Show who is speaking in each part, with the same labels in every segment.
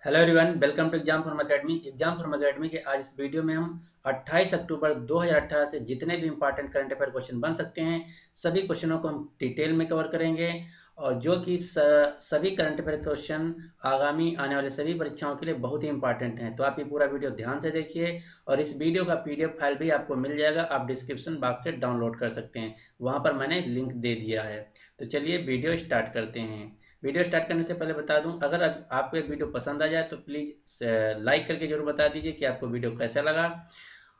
Speaker 1: Hello everyone, welcome to exam form academy. Exam form academy के आज इस video में हम 28 अक्टूबर 2018 से जितने भी इंपॉर्टेंट करंट अफेयर क्वेश्चन बन सकते हैं सभी क्वेश्चनों को हम डिटेल में कवर करेंगे। और जो कि सभी करंट अफेयर क्वेश्चन आगामी आने वाले सभी परीक्षाओं के लिए बहुत ही इंपॉर्टेंट हैं। तो आप ये पूरा वीडियो ध्यान से देखिए और इस वीडियो का पीडीएफ फाइल भी आपको मिल जाएगा, आप डिस्क्रिप्शन बॉक्स से डाउनलोड कर सकते हैं, वहाँ पर मैंने लिंक दे दिया है। तो चलिए वीडियो स्टार्ट करते हैं। वीडियो स्टार्ट करने से पहले बता दूं, अगर आपको ये वीडियो पसंद आ जाए तो प्लीज़ लाइक करके जरूर बता दीजिए कि आपको वीडियो कैसा लगा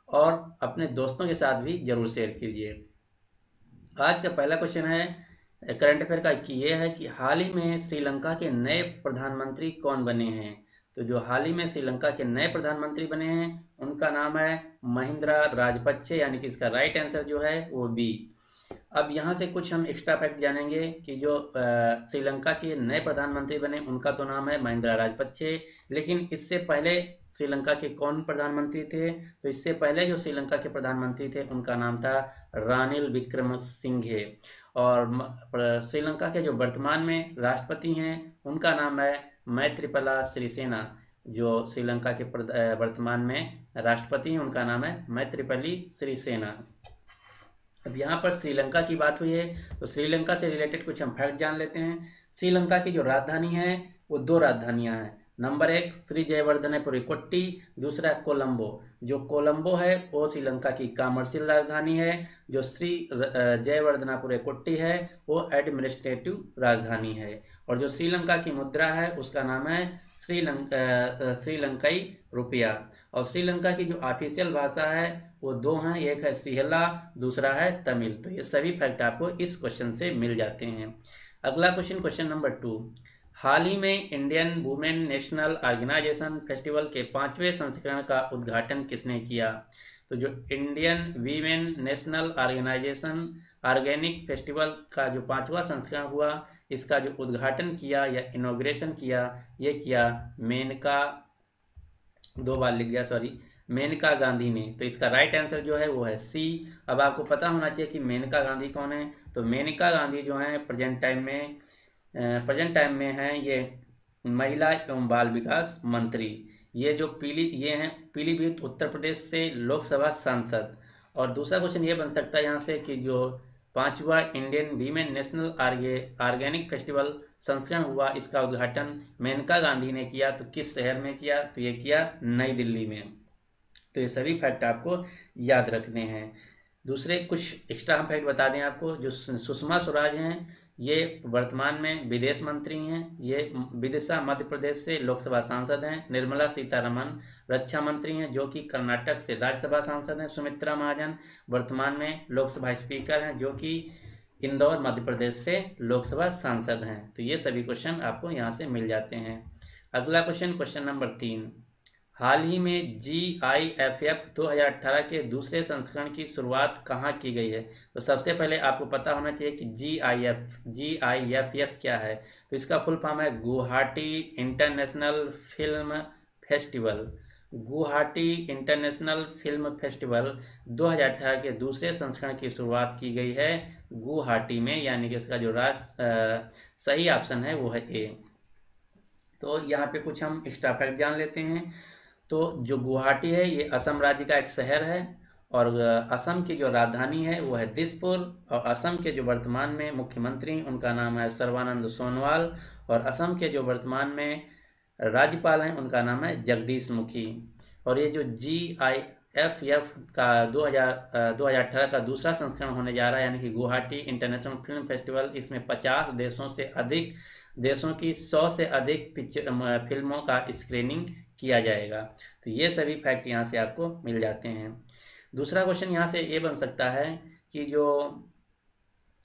Speaker 1: और अपने दोस्तों के साथ भी जरूर शेयर कीजिए। आज का पहला क्वेश्चन है करंट अफेयर का कि ये है कि हाल ही में श्रीलंका के नए प्रधानमंत्री कौन बने हैं। तो जो हाल ही में श्रीलंका के नए प्रधानमंत्री बने हैं उनका नाम है महिंद्रा राजपक्षे, यानी कि इसका राइट आंसर जो है वो बी। अब यहाँ से कुछ हम एक्स्ट्रा फैक्ट जानेंगे कि जो श्रीलंका के नए प्रधानमंत्री बने उनका तो नाम है महिंद्रा राजपक्षे, लेकिन इससे पहले श्रीलंका के कौन प्रधानमंत्री थे। तो इससे पहले जो श्रीलंका के प्रधानमंत्री थे उनका नाम था रानिल विक्रमसिंघे। और श्रीलंका के जो वर्तमान में राष्ट्रपति हैं उनका नाम है मैत्रीपाला सिरिसेना। जो श्रीलंका के वर्तमान में राष्ट्रपति हैं उनका नाम है मैत्रीपाली सिरिसेना। अब यहाँ पर श्रीलंका की बात हुई है तो श्रीलंका से रिलेटेड कुछ हम फैक्ट जान लेते हैं। श्रीलंका की जो राजधानी है वो दो राजधानियां हैं। नंबर एक श्री जयवर्धनेपुरी कोट्टी, दूसरा कोलंबो। जो कोलंबो है वो श्रीलंका की कमर्शियल राजधानी है, जो श्री जयवर्धनापुरी कोट्टी है वो एडमिनिस्ट्रेटिव राजधानी है। और जो श्रीलंका की मुद्रा है उसका नाम है श्रीलंकाई रुपया। और श्रीलंका की जो ऑफिशियल भाषा है वो दो हैं, एक है सिहला, दूसरा है तमिल। तो ये सभी फैक्ट आपको इस क्वेश्चन से मिल जाते हैं। अगला क्वेश्चन, क्वेश्चन नंबर 2। हाल ही में Indian women national organisation festival के 5वें संस्करण का उद्घाटन किसने किया। तो जो Indian women national organisation organic festival का जो 5वां संस्करण हुआ इसका जो उद्घाटन किया या इनॉग्रेशन किया ये किया मेनका, दो बार लिख गया सॉरी, मेनका गांधी ने। तो इसका राइट आंसर जो है वो है सी। अब आपको पता होना चाहिए कि मेनका गांधी कौन है। तो मेनका गांधी जो है प्रेजेंट टाइम में है ये महिला एवं बाल विकास मंत्री। ये हैं पीलीभीत उत्तर प्रदेश से लोकसभा सांसद। और दूसरा क्वेश्चन ये बन सकता है यहाँ से कि जो 5वां Indian women national organic festival संस्करण हुआ इसका उद्घाटन मेनका गांधी ने किया, तो किस शहर में किया। तो ये किया नई दिल्ली में। तो ये सभी फैक्ट आपको याद रखने हैं। दूसरे कुछ एक्स्ट्रा हम फैक्ट बता दें आपको, जो सुषमा स्वराज हैं ये वर्तमान में विदेश मंत्री हैं। ये विदिशा मध्य प्रदेश से लोकसभा सांसद हैं। निर्मला सीतारमण रक्षा मंत्री हैं जो कि कर्नाटक से राज्यसभा सांसद हैं। सुमित्रा महाजन वर्तमान में लोकसभा स्पीकर हैं जो कि इंदौर मध्य प्रदेश से लोकसभा सांसद हैं। तो ये सभी क्वेश्चन आपको यहाँ से मिल जाते हैं। अगला क्वेश्चन, क्वेश्चन नंबर 3। हाल ही में GIFF 2018 के दूसरे संस्करण की शुरुआत कहाँ की गई है। तो सबसे पहले आपको पता होना चाहिए कि GIFF क्या है। तो इसका फुल फॉर्म है Guwahati international film festival. Guwahati international film festival 2018 के दूसरे संस्करण की शुरुआत की गई है गुवाहाटी में, यानी कि इसका जो सही ऑप्शन है वो है ए। तो यहाँ पे कुछ हम एक्स्ट्रा फैक्ट जान लेते हैं। तो जो गुवाहाटी है ये असम राज्य का एक शहर है और असम की जो राजधानी है वो है दिसपुर। और असम के जो वर्तमान में मुख्यमंत्री उनका नाम है सर्बानंद सोनोवाल। और असम के जो वर्तमान में राज्यपाल हैं उनका नाम है जगदीश मुखी। और ये जो GIFF का 2018 का दूसरा संस्करण होने जा रहा है, यानी कि गुवाहाटी इंटरनेशनल फिल्म फेस्टिवल, इसमें 50 देशों की 100 से अधिक फिल्मों का स्क्रीनिंग किया जाएगा। तो ये सभी फैक्ट यहाँ से आपको मिल जाते हैं। दूसरा क्वेश्चन यहाँ से ये बन सकता है कि जो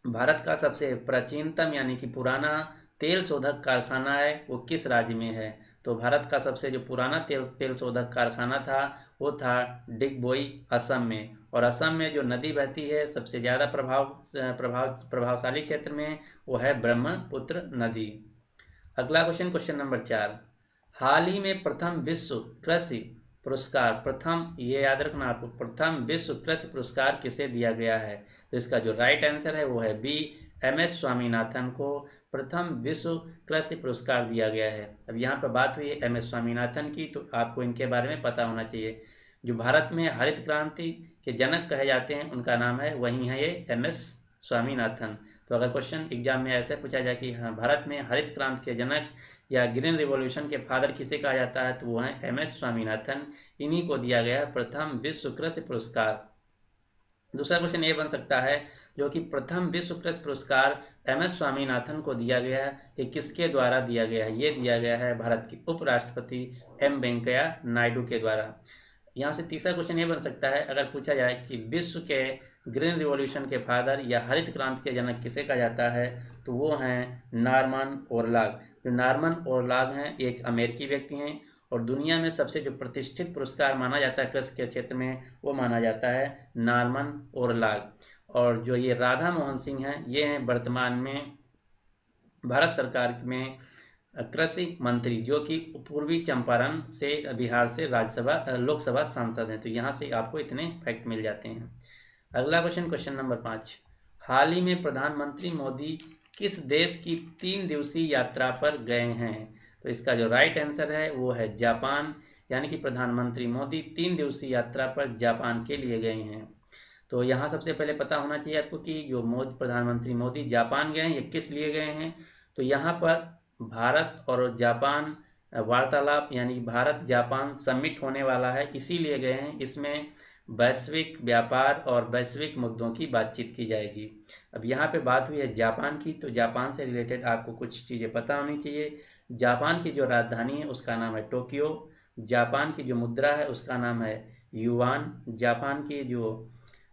Speaker 1: भारत का सबसे प्राचीनतम यानी कि पुराना तेल शोधक कारखाना है वो किस राज्य में है। तो भारत का सबसे जो पुराना तेल शोधक कारखाना था वो था डिगबोई असम में। और असम में जो नदी बहती है सबसे ज़्यादा प्रभावशाली क्षेत्र में वो है ब्रह्मपुत्र नदी। अगला क्वेश्चन, क्वेश्चन नंबर 4। हाल ही में प्रथम विश्व कृषि पुरस्कार, ये याद रखना आपको, प्रथम विश्व कृषि पुरस्कार किसे दिया गया है। तो इसका जो राइट आंसर है वो है बी, MS स्वामीनाथन को प्रथम विश्व कृषि पुरस्कार दिया गया है। अब यहाँ पर बात हुई है MS स्वामीनाथन की, तो आपको इनके बारे में पता होना चाहिए। जो भारत में हरित क्रांति के जनक कहे जाते हैं उनका नाम है, वही है ये MS स्वामीनाथन। तो अगर क्वेश्चन एग्जाम में ऐसे पूछा जाए कि हाँ भारत में हरित क्रांति के जनक या ग्रीन रिवॉल्यूशन के फादर किसे कहा जाता है, तो वो है MS स्वामीनाथन। इन्हीं को दिया गया प्रथम विश्व कृषि पुरस्कार। दूसरा क्वेश्चन ये बन सकता है जो कि प्रथम विश्व कृषि पुरस्कार MS स्वामीनाथन को दिया गया है, ये किसके द्वारा दिया गया है? ये दिया गया है भारत के उपराष्ट्रपति M वेंकैया नायडू के द्वारा। यहाँ से तीसरा क्वेश्चन ये बन सकता है, अगर पूछा जाए कि विश्व के ग्रीन रिवॉल्यूशन के फादर या हरित क्रांति के जनक किसे कहा जाता है, तो वो हैं नॉर्मन बोरलॉग। जो नॉर्मन बोरलॉग हैं एक अमेरिकी व्यक्ति हैं और दुनिया में सबसे जो प्रतिष्ठित पुरस्कार माना जाता है कृषि के क्षेत्र में, वो माना जाता है नॉर्मन बोरलॉग। और जो ये राधा मोहन सिंह हैं, ये हैं वर्तमान में भारत सरकार में कृषि मंत्री, जो कि पूर्वी चंपारण से बिहार से राज्यसभा लोकसभा सांसद हैं। तो यहाँ से आपको इतने फैक्ट मिल जाते हैं। अगला क्वेश्चन, क्वेश्चन नंबर 5, हाल ही में प्रधानमंत्री मोदी किस देश की 3 दिवसीय यात्रा पर गए हैं? तो इसका जो राइट आंसर है वो है जापान, यानी कि प्रधानमंत्री मोदी 3 दिवसीय यात्रा पर जापान के लिए गए हैं। तो यहाँ सबसे पहले पता होना चाहिए आपको कि जो प्रधानमंत्री मोदी जापान गए हैं, ये किस लिए गए हैं? तो यहाँ पर भारत और जापान वार्तालाप यानी भारत जापान समिट होने वाला है, इसीलिए गए हैं। इसमें वैश्विक व्यापार और वैश्विक मुद्दों की बातचीत की जाएगी। अब यहाँ पे बात हुई है जापान की, तो जापान से रिलेटेड आपको कुछ चीज़ें पता होनी चाहिए। जापान की जो राजधानी है उसका नाम है टोक्यो। जापान की जो मुद्रा है उसका नाम है युआन। जापान के जो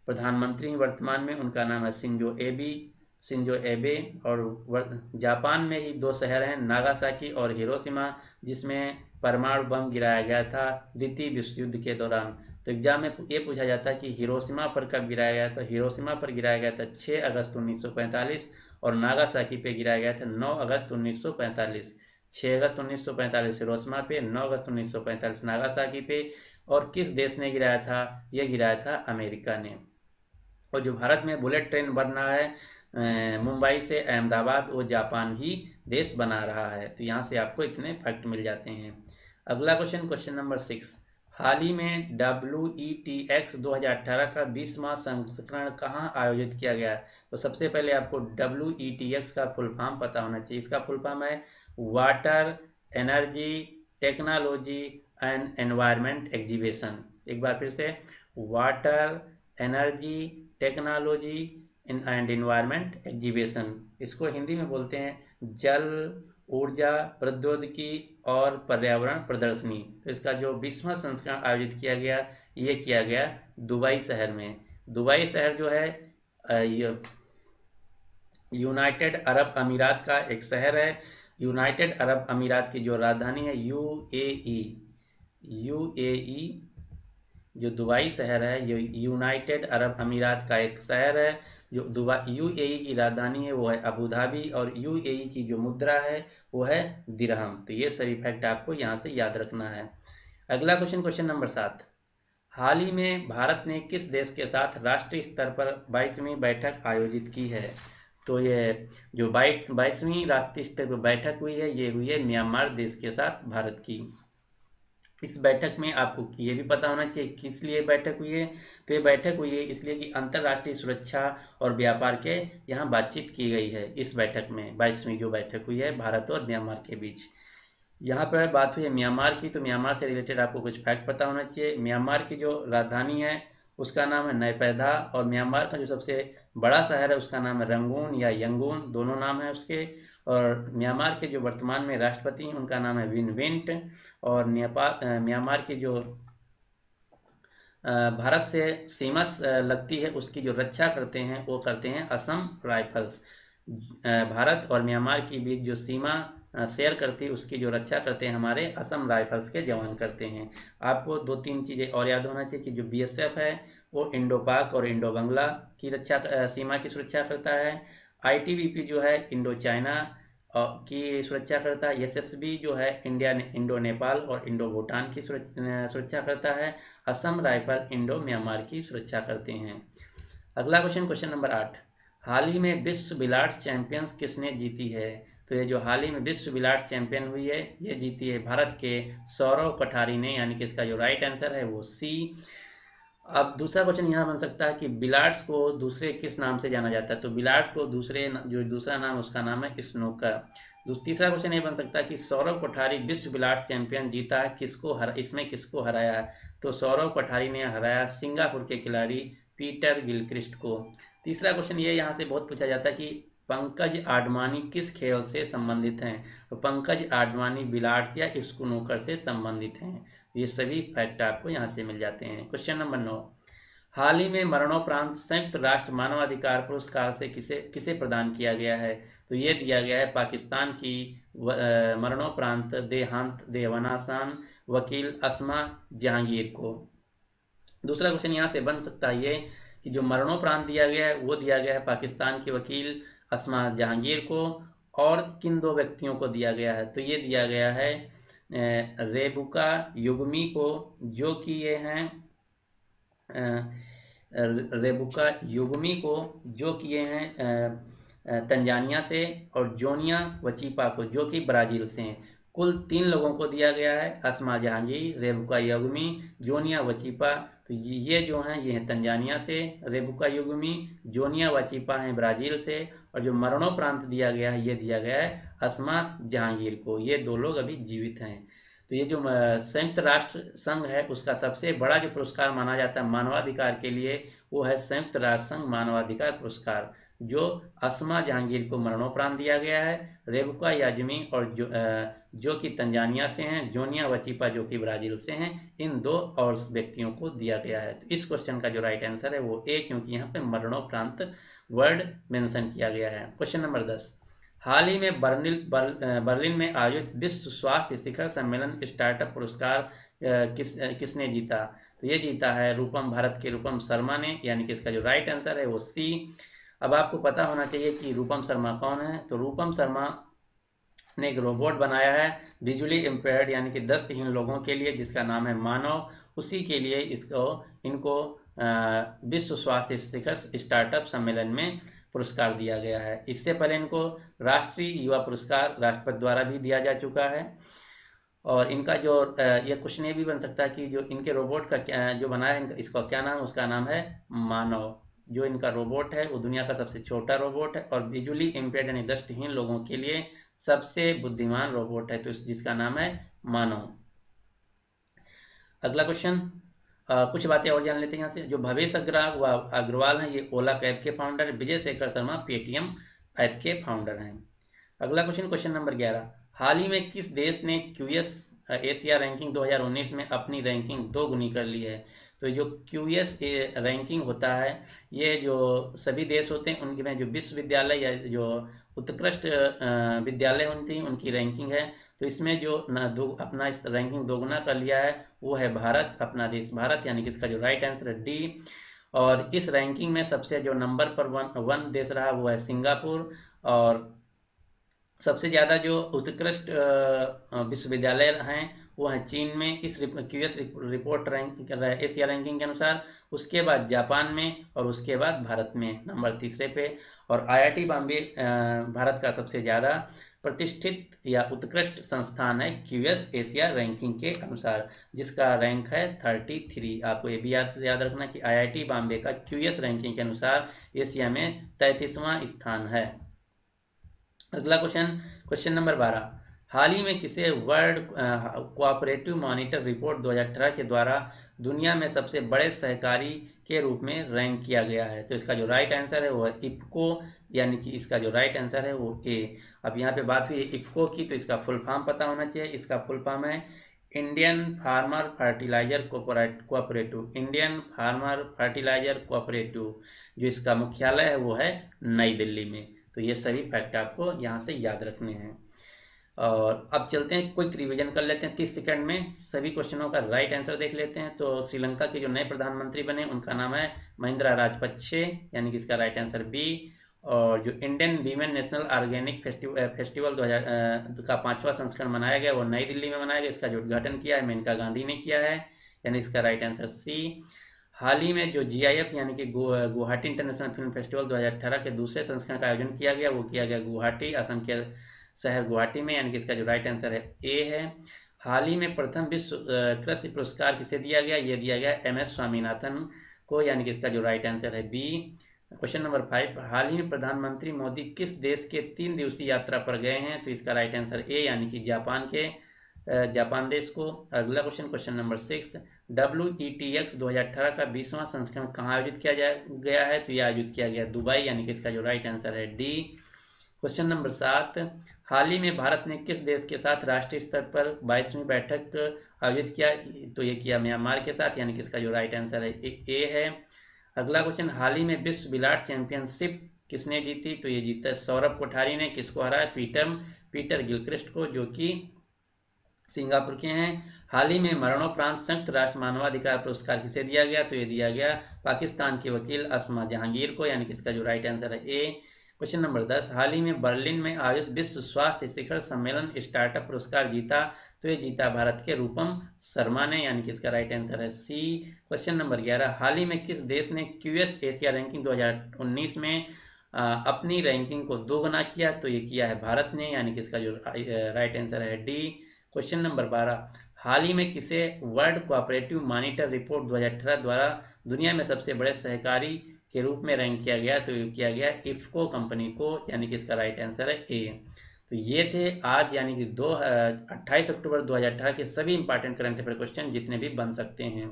Speaker 1: प्रधानमंत्री वर्तमान में उनका नाम है शिंजो एबे। और जापान में ही 2 शहर हैं, नागासाकी और हिरोशिमा, जिसमें परमाणु बम गिराया गया था द्वितीय विश्व युद्ध के दौरान। तो एग्जाम में ये पूछा जाता है कि हिरोशिमा पर कब गिराया गया? तो हिरोशिमा पर गिराया गया था 6 अगस्त 1945 और नागासाकी पे गिराया गया था 9 अगस्त 1945। 6 अगस्त 1945 हिरोशिमा पे, 9 अगस्त 1945 नागासाकी पे। और किस देश ने गिराया था? यह गिराया था अमेरिका ने। और जो भारत में बुलेट ट्रेन बन रहा है मुंबई से अहमदाबाद, वो जापान ही देश बना रहा है। तो यहाँ से आपको इतने फैक्ट मिल जाते हैं। अगला क्वेश्चन, क्वेश्चन नंबर 6, हाल ही में WETX 2018 का 20वां संस्करण कहाँ आयोजित किया गया? तो सबसे पहले आपको WETX का फुल फॉर्म पता होना चाहिए। इसका फुल फॉर्म है water, energy, technology and environment exhibition. एक बार फिर से, water, energy, technology and environment exhibition. इसको हिंदी में बोलते हैं जल, ऊर्जा, प्रौद्योगिकी और पर्यावरण प्रदर्शनी। तो इसका जो 20वां संस्करण आयोजित किया गया, ये किया गया दुबई शहर में। दुबई शहर जो है यूनाइटेड अरब अमीरात का एक शहर है। यूनाइटेड अरब अमीरात की जो राजधानी है यूएई, जो दुबई शहर है ये यूनाइटेड अरब अमीरात का एक शहर है। जो दुबई यूएई की राजधानी है वो है अबू धाबी और यूएई की जो मुद्रा है वो है दिरहम। तो ये सभी फैक्ट आपको यहाँ से याद रखना है। अगला क्वेश्चन, क्वेश्चन नंबर 7, हाल ही में भारत ने किस देश के साथ राष्ट्रीय स्तर पर 22वीं बैठक आयोजित की है? तो ये जो 22वीं राष्ट्रीय स्तर पर बैठक हुई है, ये हुई है म्यांमार देश के साथ भारत की। इस बैठक में आपको ये भी पता होना चाहिए किस लिए बैठक हुई है। तो ये बैठक हुई है इसलिए कि अंतर्राष्ट्रीय सुरक्षा और व्यापार के यहाँ बातचीत की गई है। इस बैठक में 22वीं जो बैठक हुई है भारत और म्यांमार के बीच, यहाँ पर बात हुई है म्यांमार की। तो म्यांमार से रिलेटेड आपको कुछ फैक्ट पता होना चाहिए। म्यांमार की जो राजधानी है उसका नाम है नयपैदा और म्यांमार का जो सबसे बड़ा शहर है उसका नाम है रंगून या यंगून, दोनों नाम है उसके। और म्यांमार के जो वर्तमान में राष्ट्रपति हैं उनका नाम है विन मिंट। और म्यांमार की जो भारत से सीमा लगती है उसकी जो रक्षा करते हैं वो करते हैं असम राइफल्स। भारत और म्यांमार के बीच जो सीमा शेयर करती है उसकी जो रक्षा करते हैं हमारे असम राइफल्स के जवान करते हैं। आपको 2-3 चीज़ें और याद होना चाहिए कि जो BSF है वो इंडो पाक और इंडो बांग्ला की रक्षा सीमा की सुरक्षा करता है। ITBP जो है इंडो चाइना की सुरक्षा करता है। SSB जो है इंडो नेपाल और इंडो भूटान की सुरक्षा करता है। असम राइफल इंडो म्यांमार की सुरक्षा करते हैं। अगला क्वेश्चन, क्वेश्चन नंबर 8, हाल ही में विश्व बिलियर्ड्स चैंपियंस किसने जीती है? तो ये जो हाल ही में विश्व बिलियर्ड्स चैंपियन हुई है, ये जीती है भारत के सौरव कोठारी ने, यानी कि इसका जो राइट आंसर है वो सी। अब दूसरा क्वेश्चन यहाँ बन सकता है कि बिलार्ड्स को दूसरे किस नाम से जाना जाता है? तो बिलार्ड को जो दूसरा नाम उसका नाम है स्नूकर। तीसरा क्वेश्चन ये बन सकता है कि सौरव कोठारी विश्व बिलार्ड्स चैंपियन जीता है, इसमें किसको हराया है? तो सौरव कोठारी ने हराया सिंगापुर के खिलाड़ी पीटर गिलक्रिस्ट को। तीसरा क्वेश्चन ये यहाँ से बहुत पूछा जाता है कि पंकज आडवाणी किस खेल से संबंधित हैं? तो पंकज आडवाणी बिलार्ड्स या स्नूकर से संबंधित हैं। ये सभी फैक्ट आपको यहाँ से मिल जाते हैं। क्वेश्चन नंबर 9, हाल ही में मरणोपरांत संयुक्त राष्ट्र मानवाधिकार पुरस्कार से किसे किसे प्रदान किया गया है? तो ये दिया गया है पाकिस्तान की मरणोपरांत देवानासान वकील अस्मा जहांगीर को। दूसरा क्वेश्चन यहाँ से बन सकता है ये कि जो मरणोपरांत दिया गया है वो दिया गया है पाकिस्तान के वकील अस्मा जहांगीर को, और किन दो व्यक्तियों को दिया गया है? तो ये दिया गया है रेबुका युग्मी को, जो कि ये हैं रेबुका युग्मी को, जो कि ये हैं तंजानिया से, और जोनिया वचीपा को, जो कि ब्राजील से हैं। कुल 3 लोगों को दिया गया है, अस्मा जहांगीर, रेबुका युग्मी, जोनिया वचीपा। तो ये जो हैं ये हैं तंजानिया से, रेबुका युग्मी, जोनिया वचीपा हैं ब्राजील से, और जो मरणोपरांत दिया गया है ये दिया गया है अस्मा जहांगीर को। ये 2 लोग अभी जीवित हैं। तो ये जो संयुक्त राष्ट्र संघ है उसका सबसे बड़ा जो पुरस्कार माना जाता है मानवाधिकार के लिए, वो है संयुक्त राष्ट्र संघ मानवाधिकार पुरस्कार, जो अस्मा जहांगीर को मरणोपरांत दिया गया है, रेबुका याजमी और जो कि तंजानिया से हैं, जोनिया वचीपा जो कि ब्राजील से हैं, इन 2 और व्यक्तियों को दिया गया है। तो इस क्वेश्चन का जो राइट आंसर है वो ए, क्योंकि यहाँ पे मरणोपरांत वर्ड मेंशन किया गया है। क्वेश्चन नंबर 10, हाल ही में बर्लिन में आयोजित विश्व स्वास्थ्य शिखर सम्मेलन स्टार्टअप पुरस्कार किसने जीता? तो ये जीता है भारत के रूपम शर्मा ने, यानी कि इसका जो राइट आंसर है वो सी। अब आपको पता होना चाहिए कि रूपम शर्मा कौन है। तो रूपम शर्मा ने एक रोबोट बनाया है विजुअली इम्पेयर्ड यानी कि दृष्टिहीन लोगों के लिए, जिसका नाम है मानव। उसी के लिए इनको विश्व स्वास्थ्य शिखर स्टार्टअप सम्मेलन में पुरस्कार दिया गया है। इससे पहले इनको राष्ट्रीय युवा पुरस्कार राष्ट्रपति द्वारा भी दिया जा चुका है। और इनका जो यह क्वेश्चन ये भी बन सकता है कि जो इनके रोबोट का जो बनाया है इसका क्या नाम, उसका नाम है मानव। जो इनका रोबोट है वो दुनिया का सबसे छोटा रोबोट है और विजुअली इम्पेयर्ड यानी दृष्टिहीन लोगों के लिए सबसे बुद्धिमान रोबोट है, तो जिसका नाम है मानव। अगला क्वेश्चन, कुछ बातें और जान लेते हैं यहाँ से। जो भवेश अग्रवाल हैं ये ओला का ऐप के फाउंडर है, विजय शेखर शर्मा पेटीएम ऐप के फाउंडर हैं। अगला क्वेश्चन, क्वेश्चन नंबर 11, हाल ही में किस देश ने क्यूएस एशिया रैंकिंग 2019 में अपनी रैंकिंग 2 गुनी कर ली है? तो जो क्यूएस रैंकिंग होता है, ये जो सभी देश होते हैं उनके में जो विश्वविद्यालय या जो उत्कृष्ट विद्यालय होती हैं उनकी रैंकिंग है। तो इसमें जो अपना इस रैंकिंग 2 गुना कर लिया है वो है भारत, अपना देश भारत, यानी कि इसका जो राइट आंसर है डी। और इस रैंकिंग में सबसे जो नंबर पर वन देश रहा वो है सिंगापुर, और सबसे ज़्यादा जो उत्कृष्ट विश्वविद्यालय हैं वो हैं चीन में इस क्यूएस रिपोर्ट एशिया रैंकिंग के अनुसार, उसके बाद जापान में, और उसके बाद भारत में नंबर 3 पे। और आईआईटी बॉम्बे भारत का सबसे ज़्यादा प्रतिष्ठित या उत्कृष्ट संस्थान है क्यूएस एशिया रैंकिंग के अनुसार, जिसका रैंक है 33। आपको ये भी याद रखना कि आईआईटी बॉम्बे का क्यूएस रैंकिंग के अनुसार एशिया में 33वां स्थान है। अगला क्वेश्चन, क्वेश्चन नंबर 12, हाल ही में किसे वर्ल्ड कोऑपरेटिव मॉनिटर रिपोर्ट 2018 के द्वारा दुनिया में सबसे बड़े सहकारी के रूप में रैंक किया गया है? तो इसका जो राइट आंसर है वो है इफ्को, यानी कि इसका जो राइट आंसर है वो ए। अब यहाँ पे बात हुई है इफ्को की, तो इसका फुल फॉर्म पता होना चाहिए। इसका फुल फॉर्म है Indian farmer fertiliser cooperative, Indian farmer fertiliser cooperative. जो इसका मुख्यालय है वो है नई दिल्ली में। तो ये सभी फैक्ट आपको यहाँ से याद रखने हैं। और अब चलते हैं, क्विक रिवीजन कर लेते हैं 30 सेकंड में, सभी क्वेश्चनों का राइट आंसर देख लेते हैं। तो श्रीलंका के जो नए प्रधानमंत्री बने उनका नाम है महिंद्रा राजपक्षे, यानी कि इसका राइट आंसर बी। और जो Indian women national organic festival 2000 का 5वां संस्करण मनाया गया वो नई दिल्ली में मनाया गया, इसका जो उद्घाटन किया है मेनका गांधी ने किया है, यानी इसका राइट आंसर सी। हाल ही में जो GIF यानी कि गुवाहाटी इंटरनेशनल फिल्म फेस्टिवल 2018 के दूसरे संस्करण का आयोजन किया गया, वो किया गया गुवाहाटी, असम के शहर गुवाहाटी में, यानी कि इसका जो राइट आंसर है ए है। हाल ही में प्रथम विश्व कृषि पुरस्कार किसे दिया गया, ये दिया गया MS स्वामीनाथन को, यानी कि इसका जो राइट आंसर है बी। क्वेश्चन नंबर 5, हाल ही में प्रधानमंत्री मोदी किस देश के 3 दिवसीय यात्रा पर गए हैं, तो इसका राइट आंसर ए, यानी कि जापान देश को। अगला क्वेश्चन, क्वेश्चन नंबर 6, WETX 2018 का 20वां संस्करण कहाँ आयोजित किया गया है, तो यह आयोजित किया गया दुबई, यानी कि इसका जो राइट आंसर है डी। क्वेश्चन नंबर 7, हाल ही में भारत ने किस देश के साथ राष्ट्रीय स्तर पर 22वीं बैठक आयोजित किया, तो ये किया म्यांमार के साथ, यानी कि इसका जो राइट आंसर है ए है। अगला क्वेश्चन, हाल ही में विश्व बिलाट चैंपियनशिप किसने जीती, तो ये जीता सौरभ कोठारी ने। किसको हराया, पीटर गिलक्रिस्ट को, जो कि सिंगापुर के हैं। हाल ही में मरणोपरांत संयुक्त राष्ट्र मानवाधिकार पुरस्कार किसे दिया गया, तो ये दिया गया पाकिस्तान के वकील अस्मा जहांगीर को, यानी कि इसका जो राइट आंसर है ए। क्वेश्चन नंबर 10, हाल ही में बर्लिन में आयोजित विश्व स्वास्थ्य शिखर सम्मेलन स्टार्टअप पुरस्कार जीता, तो ये जीता भारत के रूपम शर्मा ने, यानी कि इसका राइट आंसर है सी। क्वेश्चन नंबर 11, हाल ही में किस देश ने QS एशिया रैंकिंग 2019 में अपनी रैंकिंग को 2 गुना किया, तो ये किया है भारत ने, यानी कि इसका जो राइट आंसर है डी। क्वेश्चन नंबर 12, हाल ही में किसे वर्ल्ड कोऑपरेटिव मॉनिटर रिपोर्ट 2018 द्वारा दुनिया में सबसे बड़े सहकारी के रूप में रैंक किया गया, तो किया गया इफ्को कंपनी को, यानी कि इसका राइट आंसर है ए। तो ये थे आज यानी कि 28 अक्टूबर 2018 के सभी इंपॉर्टेंट करंट अफेयर क्वेश्चन जितने भी बन सकते हैं।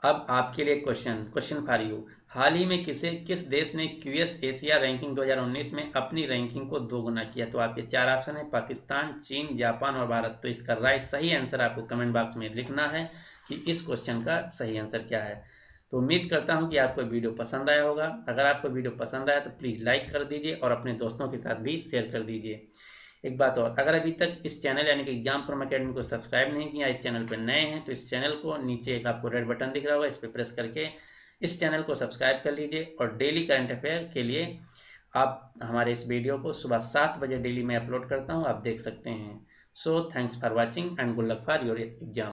Speaker 1: अब आपके लिए क्वेश्चन फॉर यू, हाल ही में किस देश ने QS एशिया रैंकिंग 2019 में अपनी रैंकिंग को 2 गुना किया, तो आपके 4 ऑप्शन है पाकिस्तान, चीन, जापान और भारत। तो इसका सही आंसर आपको कमेंट बॉक्स में लिखना है कि इस क्वेश्चन का सही आंसर क्या है। तो उम्मीद करता हूं कि आपको वीडियो पसंद आया होगा। अगर आपको वीडियो पसंद आया तो प्लीज़ लाइक कर दीजिए और अपने दोस्तों के साथ भी शेयर कर दीजिए। एक बात और, अगर अभी तक इस चैनल यानी कि एग्जाम अकेडमी को सब्सक्राइब नहीं किया, इस चैनल पर नए हैं, तो इस चैनल को नीचे एक आपको रेड बटन दिख रहा होगा, इस पर प्रेस करके इस चैनल को सब्सक्राइब कर लीजिए। और डेली करंट अफेयर के लिए आप हमारे इस वीडियो को सुबह 7 बजे डेली मैं अपलोड करता हूँ, आप देख सकते हैं। So thanks for watching and good luck for your exam.